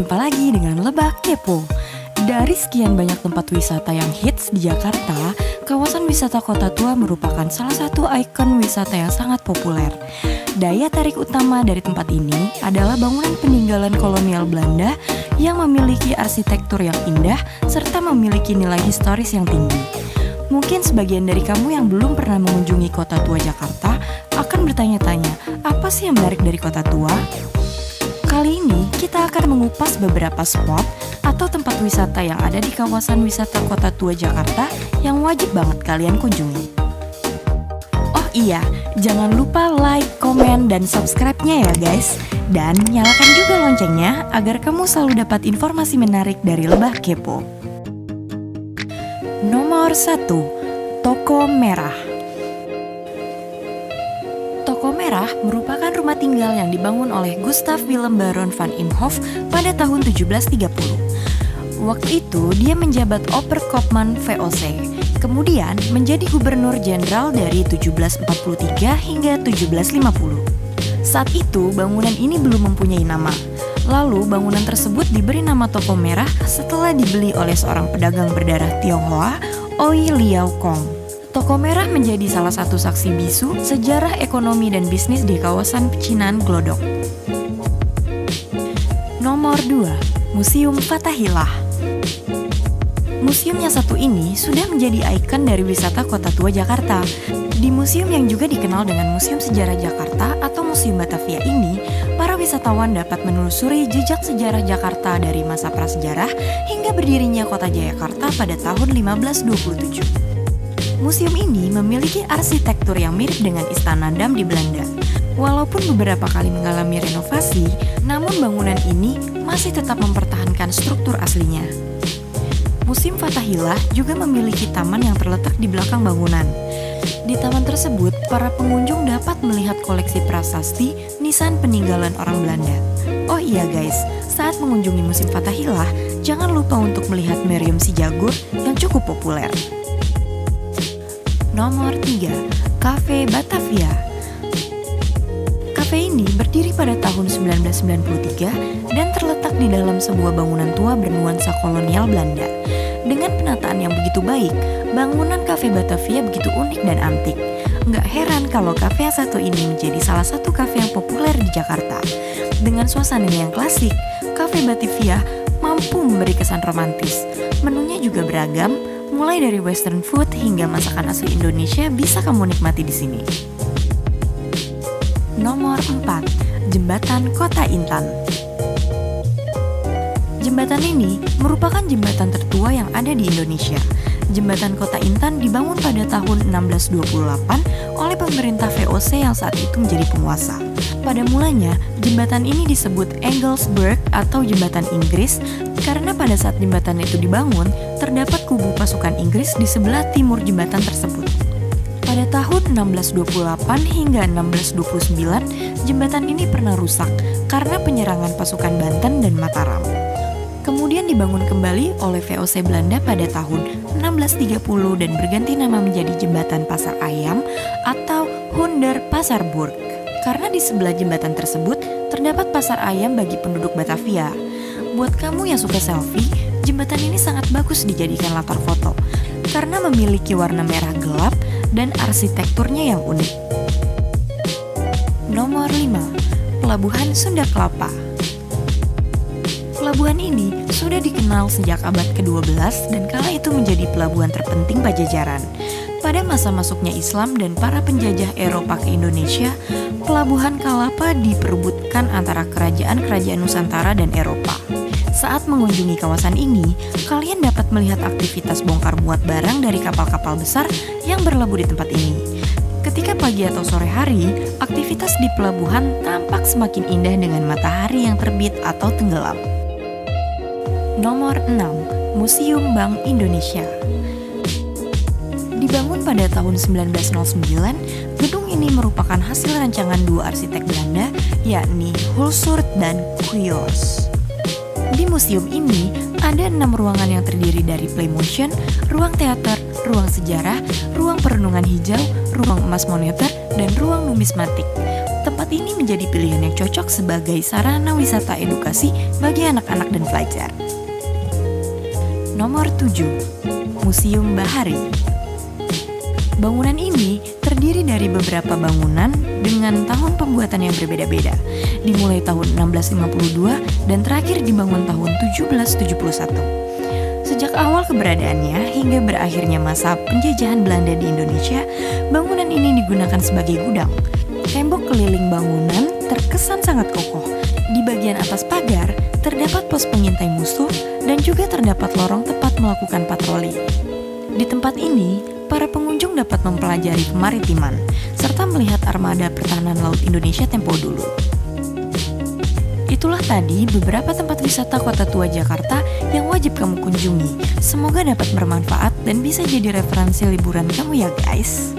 Jumpa lagi dengan Lebak Kepo. Dari sekian banyak tempat wisata yang hits di Jakarta, kawasan wisata Kota Tua merupakan salah satu ikon wisata yang sangat populer. Daya tarik utama dari tempat ini adalah bangunan peninggalan kolonial Belanda yang memiliki arsitektur yang indah serta memiliki nilai historis yang tinggi. Mungkin sebagian dari kamu yang belum pernah mengunjungi Kota Tua Jakarta akan bertanya-tanya, apa sih yang menarik dari Kota Tua? Kali ini kita akan mengupas beberapa spot atau tempat wisata yang ada di kawasan wisata Kota Tua Jakarta yang wajib banget kalian kunjungi. Oh iya, jangan lupa like, komen, dan subscribe-nya ya guys. Dan nyalakan juga loncengnya agar kamu selalu dapat informasi menarik dari Lebak Kepo. Nomor 1. Toko Merah. Toko Merah merupakan rumah tinggal yang dibangun oleh Gustav Willem Baron van Imhoff pada tahun 1730. Waktu itu dia menjabat Oberkopman VOC, kemudian menjadi gubernur jenderal dari 1743 hingga 1750. Saat itu bangunan ini belum mempunyai nama. Lalu bangunan tersebut diberi nama Toko Merah setelah dibeli oleh seorang pedagang berdarah Tionghoa, Oi Liao Kong. Toko Merah menjadi salah satu saksi bisu sejarah ekonomi dan bisnis di kawasan pecinan Glodok. Nomor 2. Museum Fathahillah. Museum yang satu ini sudah menjadi ikon dari wisata Kota Tua Jakarta. Di museum yang juga dikenal dengan Museum Sejarah Jakarta atau Museum Batavia ini, para wisatawan dapat menelusuri jejak sejarah Jakarta dari masa prasejarah hingga berdirinya Kota Jayakarta pada tahun 1527. Museum ini memiliki arsitektur yang mirip dengan Istana Dam di Belanda. Walaupun beberapa kali mengalami renovasi, namun bangunan ini masih tetap mempertahankan struktur aslinya. Museum Fathahillah juga memiliki taman yang terletak di belakang bangunan. Di taman tersebut, para pengunjung dapat melihat koleksi prasasti nisan peninggalan orang Belanda. Oh iya guys, saat mengunjungi Museum Fathahillah, jangan lupa untuk melihat Meriam Si Jagur yang cukup populer. Nomor 3. Cafe Batavia. Cafe ini berdiri pada tahun 1993 dan terletak di dalam sebuah bangunan tua bernuansa kolonial Belanda. Dengan penataan yang begitu baik, bangunan Cafe Batavia begitu unik dan antik. Nggak heran kalau cafe yang satu ini menjadi salah satu cafe yang populer di Jakarta. Dengan suasananya yang klasik, Cafe Batavia mampu memberi kesan romantis. Menunya juga beragam, mulai dari western food hingga masakan asli Indonesia bisa kamu nikmati di sini. Nomor 4. Jembatan Kota Intan. Jembatan ini merupakan jembatan tertua yang ada di Indonesia. Jembatan Kota Intan dibangun pada tahun 1628 oleh pemerintah VOC yang saat itu menjadi penguasa. Pada mulanya, jembatan ini disebut Engelsburg atau Jembatan Inggris karena pada saat jembatan itu dibangun, terdapat kubu pasukan Inggris di sebelah timur jembatan tersebut. Pada tahun 1628 hingga 1629, jembatan ini pernah rusak karena penyerangan pasukan Banten dan Mataram. Kemudian dibangun kembali oleh VOC Belanda pada tahun 1630 dan berganti nama menjadi Jembatan Pasar Ayam atau Hunder Pasarburg. Karena di sebelah jembatan tersebut terdapat pasar ayam bagi penduduk Batavia. Buat kamu yang suka selfie, jembatan ini sangat bagus dijadikan latar foto karena memiliki warna merah gelap dan arsitekturnya yang unik. Nomor 5. Pelabuhan Sunda Kelapa. Pelabuhan ini sudah dikenal sejak abad ke-12 dan kala itu menjadi pelabuhan terpenting Pajajaran. Pada masa masuknya Islam dan para penjajah Eropa ke Indonesia, Pelabuhan Kalapa diperebutkan antara kerajaan-kerajaan Nusantara dan Eropa. Saat mengunjungi kawasan ini, kalian dapat melihat aktivitas bongkar muat barang dari kapal-kapal besar yang berlabuh di tempat ini. Ketika pagi atau sore hari, aktivitas di pelabuhan tampak semakin indah dengan matahari yang terbit atau tenggelam. Nomor 6. Museum Bank Indonesia. Dibangun pada tahun 1909, gedung ini merupakan hasil rancangan dua arsitek Belanda, yakni Hulsurt dan Cuyos. Di museum ini, ada 6 ruangan yang terdiri dari playmotion, ruang teater, ruang sejarah, ruang perenungan hijau, ruang emas moneter, dan ruang numismatik. Tempat ini menjadi pilihan yang cocok sebagai sarana wisata edukasi bagi anak-anak dan pelajar. Nomor 7. Museum Bahari. Bangunan ini terdiri dari beberapa bangunan dengan tahun pembuatan yang berbeda-beda, dimulai tahun 1652 dan terakhir dibangun tahun 1771. Sejak awal keberadaannya hingga berakhirnya masa penjajahan Belanda di Indonesia, bangunan ini digunakan sebagai gudang. Tembok keliling bangunan terkesan sangat kokoh. Di bagian atas pagar terdapat pos pengintai musuh dan juga terdapat lorong tempat melakukan patroli. Di tempat ini, para pengunjung dapat mempelajari kemaritiman serta melihat armada pertahanan laut Indonesia tempo dulu. Itulah tadi beberapa tempat wisata Kota Tua Jakarta yang wajib kamu kunjungi. Semoga dapat bermanfaat dan bisa jadi referensi liburan kamu ya guys.